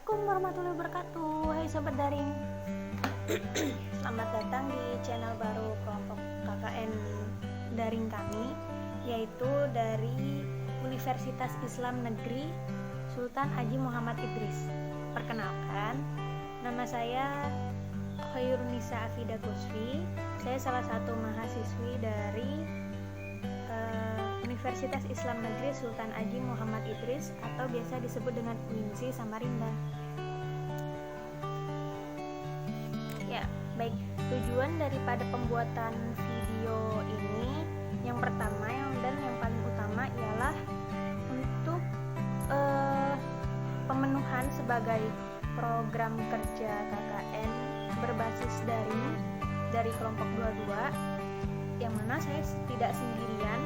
Assalamualaikum warahmatullahi wabarakatuh. Hai sobat daring. Selamat datang di channel baru kelompok KKN daring kami, yaitu dari Universitas Islam Negeri Sultan Haji Muhammad Idris. Perkenalkan, nama saya Khairunisa Afida Kusfi. Saya salah satu mahasiswi dari Universitas Islam Negeri Sultan Haji Muhammad Idris atau biasa disebut dengan UINSI Samarinda. Ya, baik. Tujuan daripada pembuatan video ini yang pertama dan yang paling utama ialah untuk pemenuhan sebagai program kerja KKN berbasis daring dari kelompok 22, yang mana saya tidak sendirian.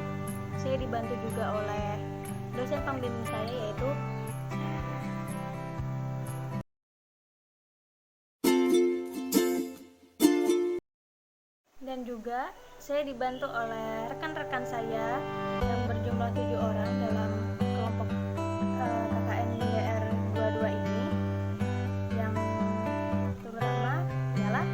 Saya dibantu juga oleh dosen pembimbing saya, yaitu dan juga saya dibantu oleh rekan-rekan saya yang berjumlah 7 orang dalam kelompok KKN DR 22 ini, yang pertama ialah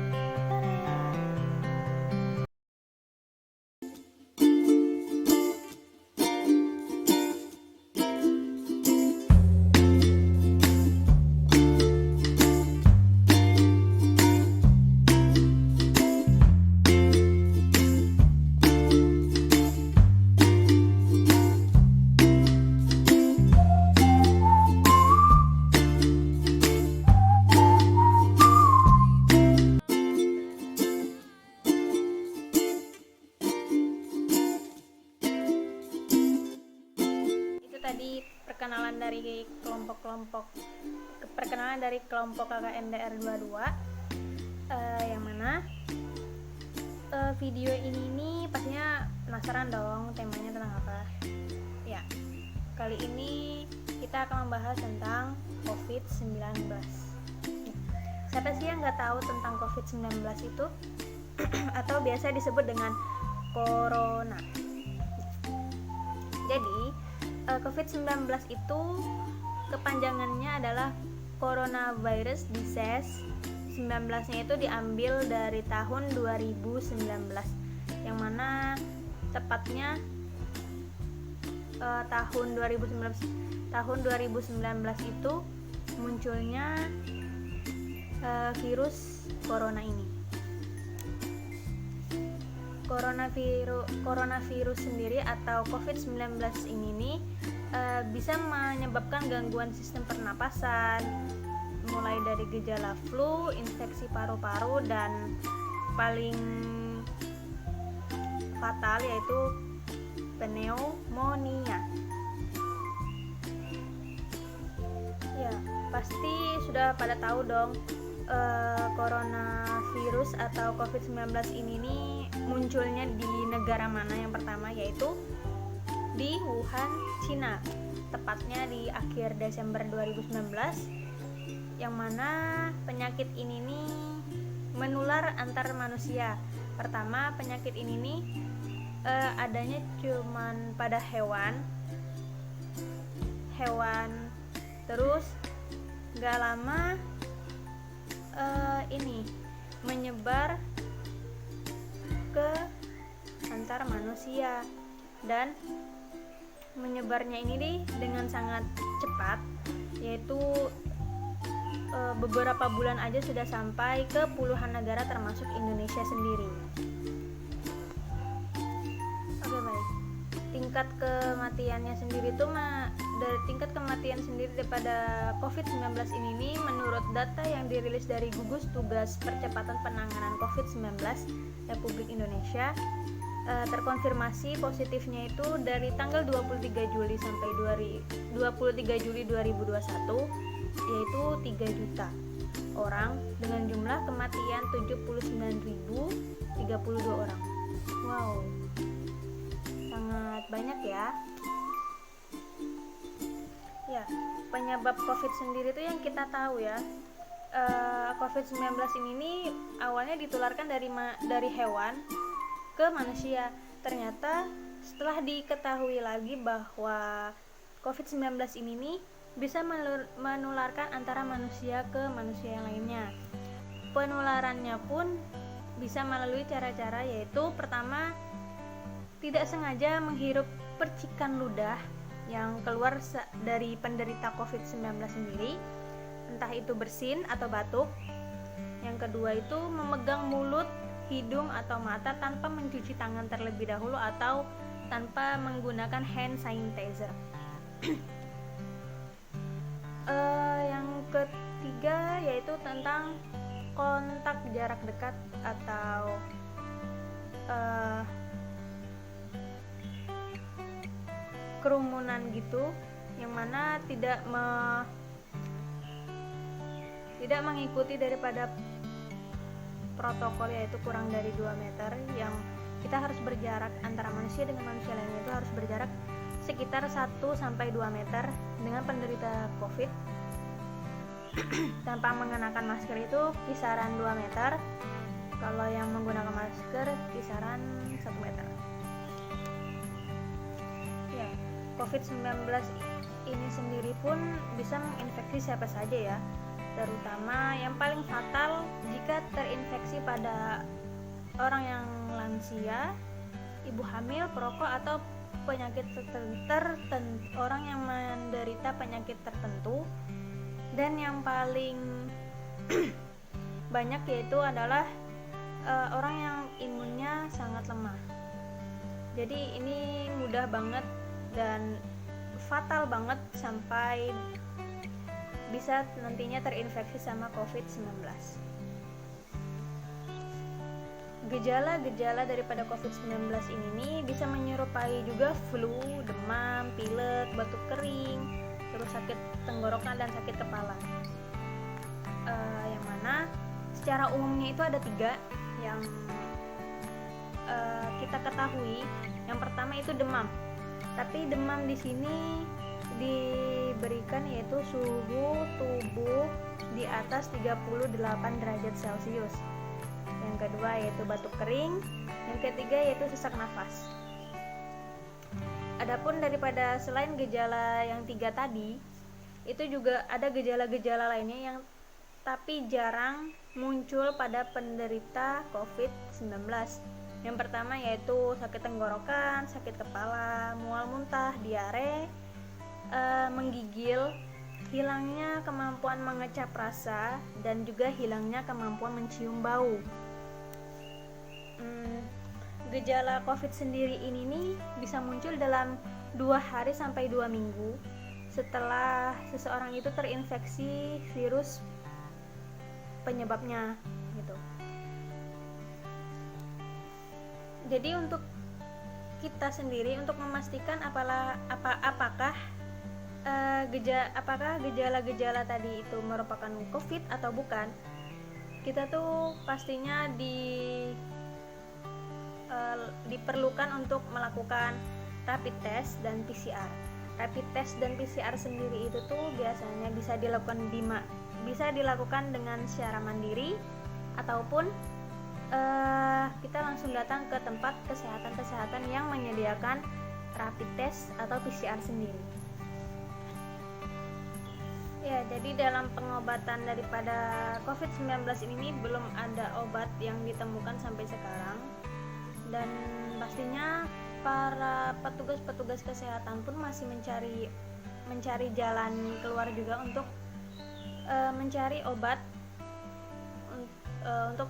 tadi perkenalan dari kelompok KKN DR 22, yang mana video ini pastinya penasaran dong temanya tentang apa. Ya, kali ini kita akan membahas tentang COVID-19. Siapa sih yang nggak tahu tentang COVID-19 itu? Atau biasa disebut dengan corona. Jadi COVID-19 itu kepanjangannya adalah Coronavirus Disease. 19-nya itu diambil dari tahun 2019, yang mana tepatnya tahun 2019 itu munculnya virus corona ini. Coronavirus sendiri atau COVID-19 ini nih bisa menyebabkan gangguan sistem pernapasan, mulai dari gejala flu, infeksi paru-paru, dan paling fatal yaitu pneumonia. Ya, pasti sudah pada tahu dong coronavirus atau COVID-19 ini nih munculnya di negara mana. Yang pertama yaitu di Wuhan, Cina, tepatnya di akhir Desember 2019, yang mana penyakit ini nih menular antar manusia. Pertama, penyakit ini nih adanya cuman pada hewan, terus gak lama ini menyebar ke antar manusia, dan menyebarnya ini nih dengan sangat cepat, yaitu beberapa bulan aja sudah sampai ke puluhan negara termasuk Indonesia sendiri. Oke, baik. Tingkat kematian sendiri daripada COVID-19 ini nih, menurut data yang dirilis dari Gugus Tugas Percepatan Penanganan COVID-19 Republik Indonesia, terkonfirmasi positifnya itu dari tanggal 23 Juli sampai 23 Juli 2021, yaitu 3 juta orang dengan jumlah kematian 79.032 orang. Wow, sangat banyak ya. Ya, penyebab COVID sendiri itu yang kita tahu ya, COVID-19 ini nih awalnya ditularkan dari hewan ke manusia. Ternyata setelah diketahui lagi bahwa COVID-19 ini nih bisa menularkan antara manusia ke manusia yang lainnya. Penularannya pun bisa melalui cara-cara, yaitu pertama, tidak sengaja menghirup percikan ludah yang keluar dari penderita COVID-19 sendiri, entah itu bersin atau batuk. Yang kedua itu memegang mulut, hidung atau mata tanpa mencuci tangan terlebih dahulu atau tanpa menggunakan hand sanitizer. Yang ketiga yaitu tentang kontak jarak dekat atau kerumunan gitu, yang mana tidak mengikuti daripada protokol, yaitu kurang dari 2 meter, yang kita harus berjarak antara manusia dengan manusia lainnya itu harus berjarak sekitar 1-2 meter dengan penderita COVID. Tanpa mengenakan masker itu kisaran 2 meter, kalau yang menggunakan masker kisaran 1 meter. Ya, COVID-19 ini sendiri pun bisa menginfeksi siapa saja ya, terutama yang paling fatal jika terinfeksi pada orang yang lansia, ibu hamil, perokok, atau penyakit orang yang menderita penyakit tertentu. Dan yang paling banyak yaitu adalah orang yang imunnya sangat lemah. Jadi ini mudah banget dan fatal banget sampai bisa nantinya terinfeksi sama COVID-19. Gejala-gejala daripada COVID-19 ini nih bisa menyerupai juga flu, demam, pilek, batuk kering, terus sakit tenggorokan dan sakit kepala. Yang mana secara umumnya itu ada 3 yang kita ketahui. Yang pertama itu demam. Tapi demam di sini diberikan yaitu suhu tubuh di atas 38 derajat Celcius. Yang kedua yaitu batuk kering. Yang ketiga yaitu sesak nafas. Adapun daripada selain gejala yang 3 tadi, itu juga ada gejala-gejala lainnya yang tapi jarang muncul pada penderita COVID-19. Yang pertama yaitu sakit tenggorokan, sakit kepala, mual muntah, diare, menggigil, hilangnya kemampuan mengecap rasa, dan juga hilangnya kemampuan mencium bau. Gejala COVID sendiri ini nih bisa muncul dalam 2 hari sampai 2 minggu setelah seseorang itu terinfeksi virus penyebabnya gitu. Jadi untuk kita sendiri untuk memastikan apakah gejala-gejala tadi itu merupakan COVID atau bukan, kita tuh pastinya diperlukan untuk melakukan rapid test dan PCR. Rapid test dan PCR sendiri itu tuh biasanya bisa dilakukan dengan secara mandiri ataupun kita langsung datang ke tempat kesehatan yang menyediakan rapid test atau PCR sendiri. Ya, jadi dalam pengobatan daripada COVID-19 ini belum ada obat yang ditemukan sampai sekarang, dan pastinya para petugas kesehatan pun masih mencari jalan keluar juga untuk mencari obat untuk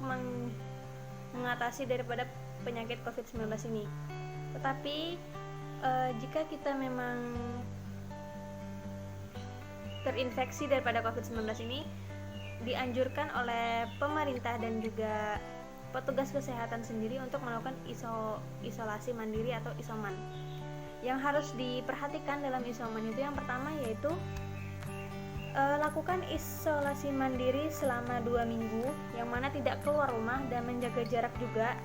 mengatasi daripada penyakit COVID-19 ini. Tetapi jika kita memang terinfeksi daripada COVID-19 ini, dianjurkan oleh pemerintah dan juga petugas kesehatan sendiri untuk melakukan isolasi mandiri atau isoman. Yang harus diperhatikan dalam isoman itu yang pertama yaitu lakukan isolasi mandiri selama 2 minggu, yang mana tidak keluar rumah dan menjaga jarak juga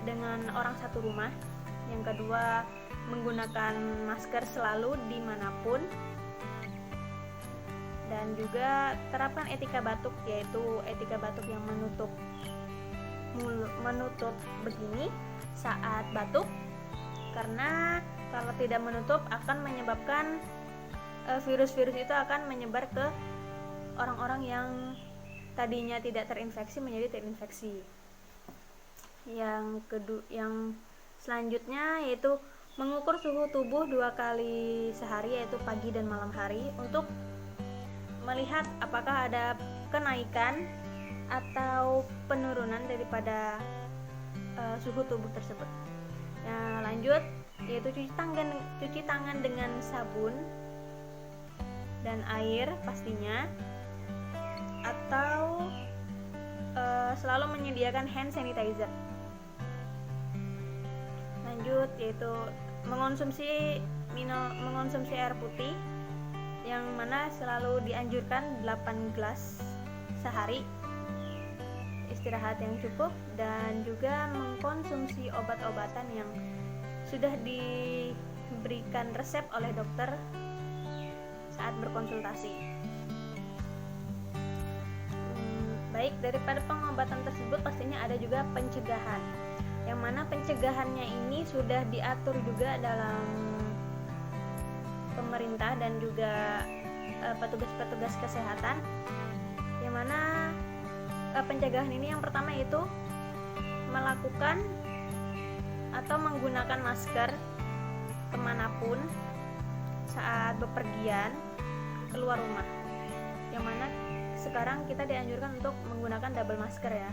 dengan orang satu rumah. Yang kedua, menggunakan masker selalu dimanapun, dan juga terapkan etika batuk, yaitu etika batuk yang menutup begini saat batuk, karena kalau tidak menutup akan menyebabkan virus-virus itu akan menyebar ke orang-orang yang tadinya tidak terinfeksi menjadi terinfeksi. Yang selanjutnya yaitu mengukur suhu tubuh 2 kali sehari, yaitu pagi dan malam hari, untuk melihat apakah ada kenaikan atau penurunan daripada suhu tubuh tersebut. Nah, lanjut yaitu cuci tangan dengan sabun dan air pastinya, atau selalu menyediakan hand sanitizer. Lanjut yaitu mengonsumsi air putih, yang mana selalu dianjurkan 8 gelas sehari, istirahat yang cukup, dan juga mengkonsumsi obat-obatan yang sudah diberikan resep oleh dokter saat berkonsultasi. Baik, daripada pengobatan tersebut pastinya ada juga pencegahan, yang mana pencegahannya ini sudah diatur juga dalam pemerintah dan juga petugas-petugas kesehatan, yang mana pencegahan ini yang pertama yaitu melakukan atau menggunakan masker kemanapun saat bepergian keluar rumah, yang mana sekarang kita dianjurkan untuk menggunakan double masker ya,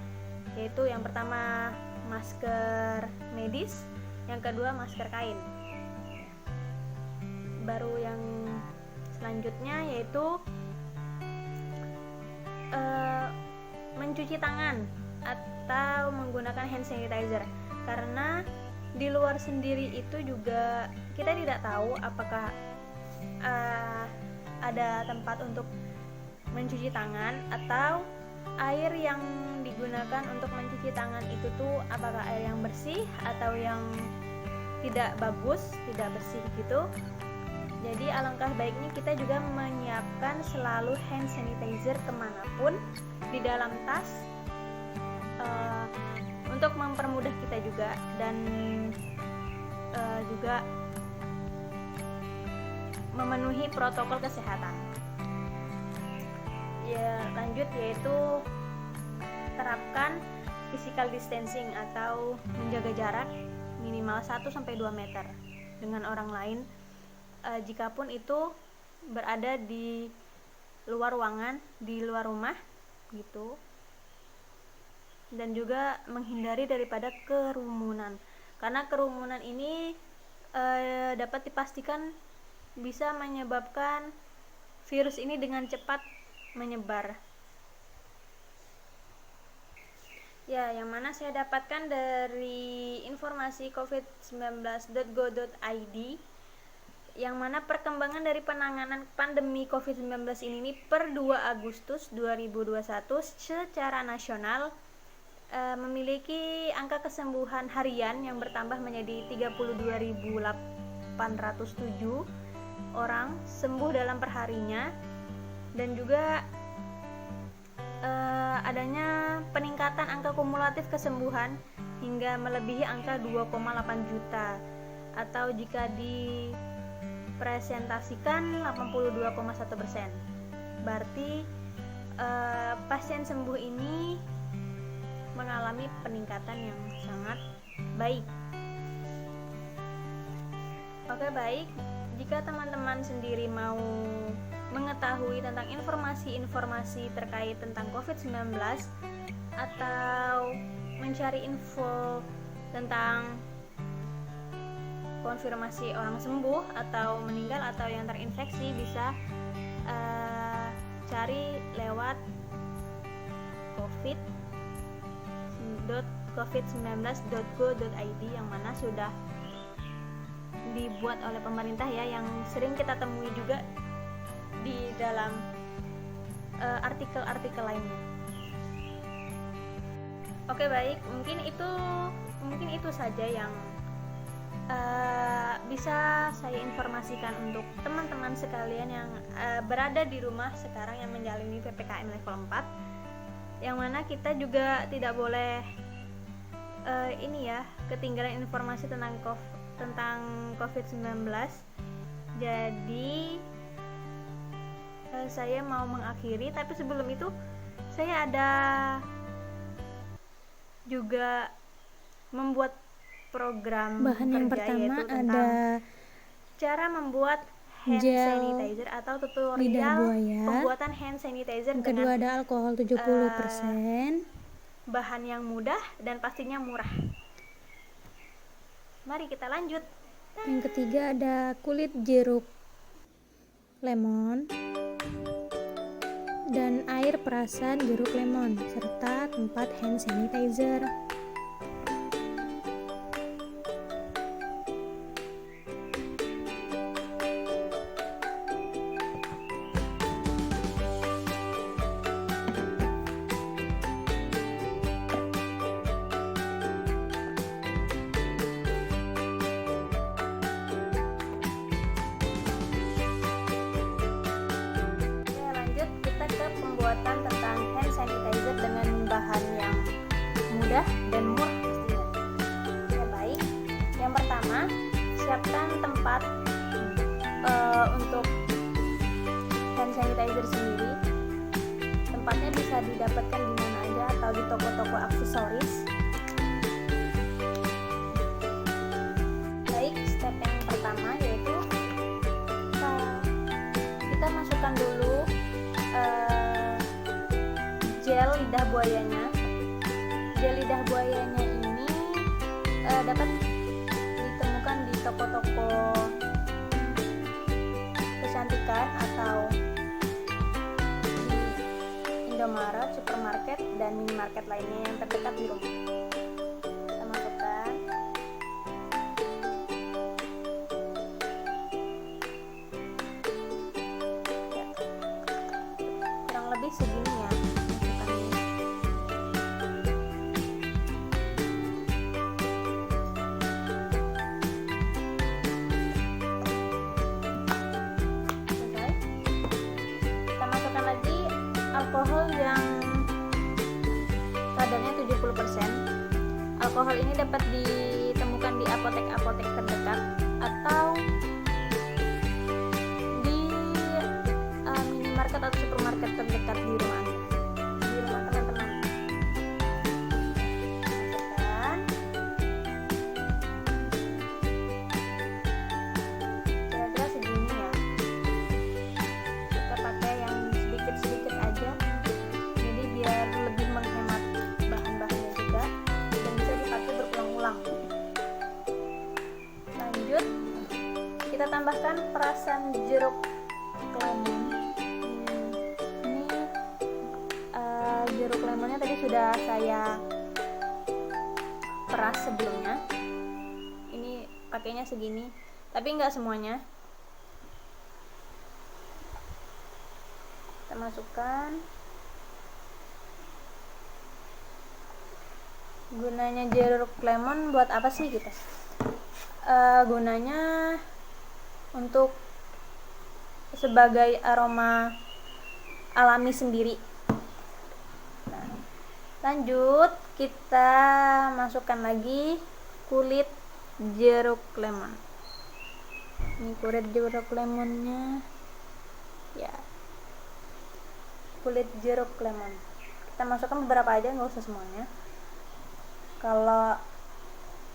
yaitu yang pertama masker medis, yang kedua masker kain. Baru yang selanjutnya yaitu mencuci tangan atau menggunakan hand sanitizer, karena di luar sendiri itu juga kita tidak tahu apakah ada tempat untuk mencuci tangan, atau air yang digunakan untuk mencuci tangan itu tuh apakah air yang bersih atau yang tidak bagus, tidak bersih gitu. Jadi alangkah baiknya kita juga menyiapkan selalu hand sanitizer kemanapun di dalam tas, untuk mempermudah kita juga, dan juga memenuhi protokol kesehatan. Ya, lanjut yaitu terapkan physical distancing atau menjaga jarak minimal 1-2 meter dengan orang lain, jikapun itu berada di luar ruangan, di luar rumah gitu. Dan juga menghindari daripada kerumunan, karena kerumunan ini dapat dipastikan bisa menyebabkan virus ini dengan cepat menyebar. Ya, yang mana saya dapatkan dari informasi covid19.go.id, yang mana perkembangan dari penanganan pandemi COVID-19 ini per 2 Agustus 2021 secara nasional memiliki angka kesembuhan harian yang bertambah menjadi 32.807 orang sembuh dalam perharinya, dan juga adanya peningkatan angka kumulatif kesembuhan hingga melebihi angka 2,8 juta, atau jika dipresentasikan 82,1%. Berarti pasien sembuh ini mengalami peningkatan yang sangat baik. Oke, baik. Jika teman-teman sendiri mau mengetahui tentang informasi-informasi terkait tentang COVID-19 atau mencari info tentang konfirmasi orang sembuh atau meninggal atau yang terinfeksi, bisa cari lewat covid19.go.id yang mana sudah dibuat oleh pemerintah ya, yang sering kita temui juga di dalam artikel-artikel lainnya. Oke, baik, mungkin itu saja yang bisa saya informasikan untuk teman-teman sekalian yang berada di rumah sekarang yang menjalani PPKM level 4, yang mana kita juga tidak boleh ketinggalan informasi tentang COVID-19. Jadi saya mau mengakhiri, tapi sebelum itu saya ada juga membuat program Bahan yang kerja, pertama yaitu tentang ada cara membuat hand gel sanitizer atau lidah tutorial buaya. pembuatan hand sanitizer Yang kedua dengan ada alkohol 70%. bahan yang mudah dan pastinya murah. Mari kita lanjut. Yang ketiga ada kulit jeruk lemon dan air perasan jeruk lemon serta tempat hand sanitizer. Lanjut kita ke pembuatan tentang hand sanitizer dengan bahan yang mudah dan murah pastinya. Ya baik. Yang pertama, siapkan tempat untuk hand sanitizer sendiri. Tempatnya bisa didapatkan di mana aja atau di toko-toko aksesoris. Baik, step yang pertama yaitu kita masukkan dulu gel lidah buayanya. Gel lidah buayanya ini dapat ditemukan di toko-toko kecantikan atau di Indomaret, supermarket, dan minimarket lainnya yang terdekat di rumah. Kita masukkan. Ya, kurang lebih segini ya. Alkohol yang kadarnya 70%. Alkohol ini dapat ditemukan di apotek-apotek terdekat atau di minimarket atau supermarket terdekat di rumah Anda, di rumah teman-teman. Masukkan. Kira-kira segini ya. Kita pakai yang sedikit-sedikit aja, jadi biar lebih menghemat bahan-bahannya juga dan bisa dipakai berulang-ulang. Lanjut, kita tambahkan perasan jeruk lemon. Ini jeruk lemonnya tadi sudah saya peras sebelumnya. Ini pakainya segini, tapi nggak semuanya. Kita masukkan. Gunanya jeruk lemon buat apa sih kita? Gunanya untuk sebagai aroma alami sendiri. Nah, lanjut kita masukkan lagi kulit jeruk lemon. Ini kulit jeruk lemonnya. Ya. Kulit jeruk lemon kita masukkan beberapa aja, nggak usah semuanya. Kalau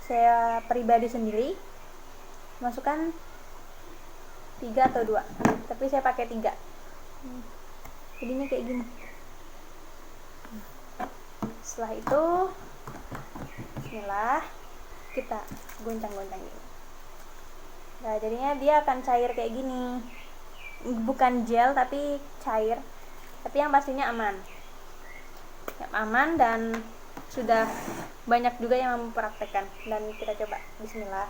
saya pribadi sendiri masukkan 3 atau 2, tapi saya pakai 3. Jadinya kayak gini. Setelah itu bismillah, kita goncang-goncang gini. Nah, jadinya dia akan cair kayak gini. Bukan gel tapi cair. Tapi yang pastinya aman. Yang aman dan sudah banyak juga yang mempraktekkan, dan kita coba. Bismillah.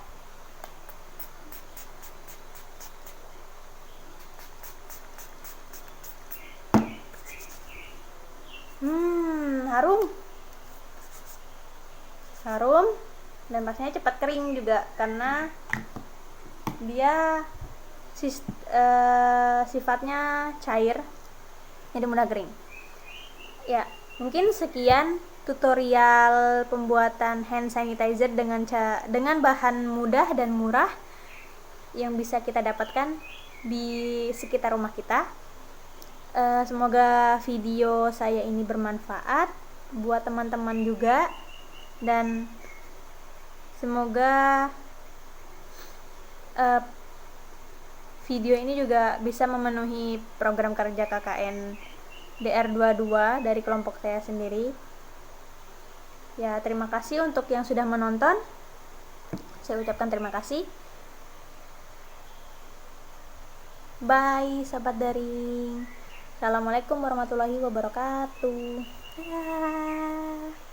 Harum dan pastinya cepat kering juga karena dia sifatnya cair, jadi mudah kering. Ya, mungkin sekian tutorial pembuatan hand sanitizer dengan bahan mudah dan murah yang bisa kita dapatkan di sekitar rumah kita. Semoga video saya ini bermanfaat buat teman-teman juga, dan semoga video ini juga bisa memenuhi program kerja KKN DR22 dari kelompok saya sendiri. Ya, terima kasih untuk yang sudah menonton. Saya ucapkan terima kasih. Bye, sahabat daring. Assalamualaikum warahmatullahi wabarakatuh. Dadah.